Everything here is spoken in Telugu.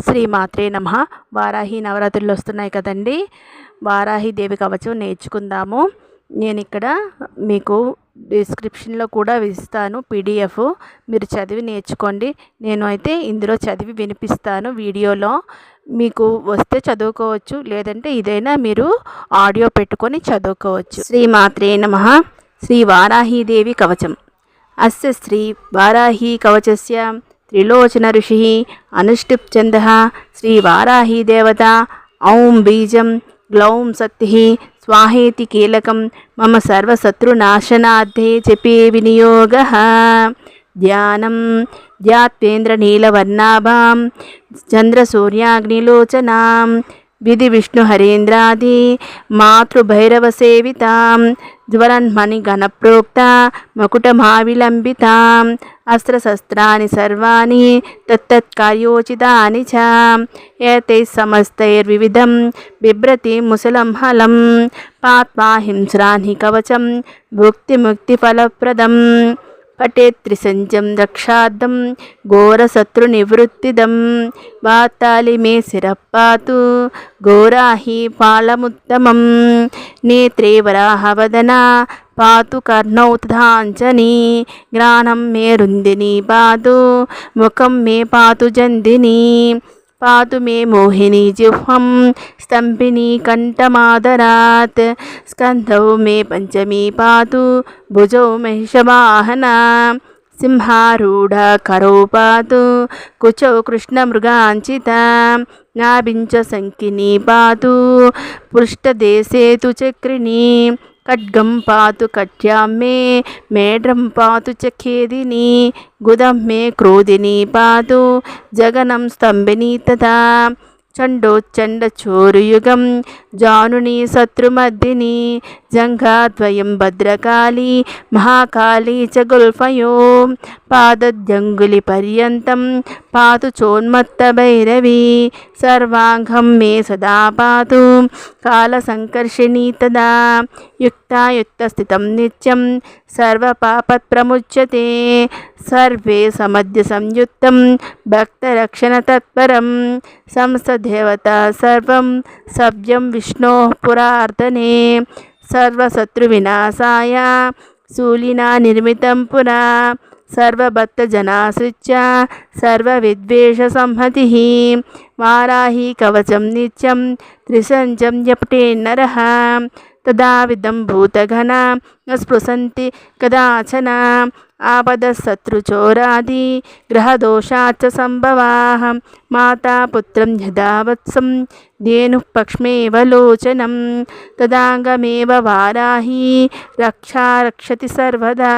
శ్రీమాత్రే నమః. వారాహి నవరాత్రులు వస్తున్నాయి కదండి. వారాహి దేవి కవచం నేర్చుకుందాము. నేను ఇక్కడ మీకు డిస్క్రిప్షన్లో కూడా ఇస్తాను పీడిఎఫ్, మీరు చదివి నేర్చుకోండి. నేను అయితే ఇందులో చదివి వినిపిస్తాను వీడియోలో. మీకు వస్తే చదువుకోవచ్చు, లేదంటే ఇదైనా మీరు ఆడియో పెట్టుకొని చదువుకోవచ్చు. శ్రీమాత్రే నమః. శ్రీ వారాహీదేవి కవచం. అస్య శ్రీ వారాహి కవచస్య త్రిలోచన ఋషి అనుష్ఠుప్ ఛందః శ్రీ వారాహి దేవత ఔం బీజం గ్లౌం శక్తి స్వాహేతి కీలకం మమ సర్వశత్రునాశనార్థే జపే వినియోగః. ధ్యానం ధ్యాత్వేంద్ర నీలవర్ణాభాం చంద్రసూర్యాగ్నిలోచనాం విధి విష్ణు హరేంద్రాది మాతృభైరవసేవితాం జ్వలన్మణి గణప్రోక్త మకుటమావిలంబితాం అస్త్రశస్త్రాని సర్వాణి తత్తత్కార్యోచితాని చ ఏతైః సమస్తైర్వివిధం బిభ్రతి ముసలం హలం పాత్మా హింస్రాని కవచం భుక్తిముక్తిఫలప్రదం పఠేత్ త్రిసంధ్యం రక్షార్థం ఘోరశత్రునివృత్తిదం వాతాలి మే శిరఃపాతు ఘోరాహి పాళముత్తమం నేత్రే వరాహవదనా పాతు కర్ణౌ తథాంజనీ జ్ఞానం మే రుందిని పాతు ముఖం మే పాతు జందిని పాతు మే మోహిని జిహ్వం స్తంభిని కంఠమాదరాత్ స్కంధౌ మే పంచమీ పాతు భుజౌ మహిషవాహన సింహారూఢ కరౌ పాతు కుచౌ కృష్ణమృగాంచిత నాభించ శంకిని పాతు పృష్ఠదేశే తు చక్రిణి ఖడ్గం పాతు కట్యాం మే మేఢ్రం పాతు చ ఖేదిని గుదం మే క్రోధిని పాతు జగనం స్తంభిని తథా చండోచ్చండచోరుయుగం జానుని శత్రుమర్దిని జంఘాద్వయం భద్రకాళి మహాకాళి చ గుల్ఫయో పాదద్యంగులి పర్యంతం పాతు చోన్మత్త భైరవి సర్వాంగం మే సదా పాతు కాళసంకర్షిణి తదా యుక్తాయుక్తస్థితం నిత్యం సర్వపాపత్ప్రముచ్యతే సర్వే సమద్య సంయుక్తం భక్తరక్షణ తత్పరం సంస్థదేవత సర్వం సవ్యం విష్ణో పురార్ధనే సర్వశత్రువినాశాయ శూలినా నిర్మితం పురా సర్వభక్తజనాశ్రిత్య సర్వవిద్వేషసంహతి వారాహి కవచం నిత్యం త్రిసంధ్యం జపటేన్నరః తదావిధం భూతగణ స్పృశంతి కదాచన ఆపదశత్రుచోరాది గ్రహదోషాచ్చ సంభవాః మాతాపుత్రం యదా వత్సం ధేనుః పక్ష్మేవ లోచనం తదాంగమేవ వారాహి రక్షతి సర్వదా.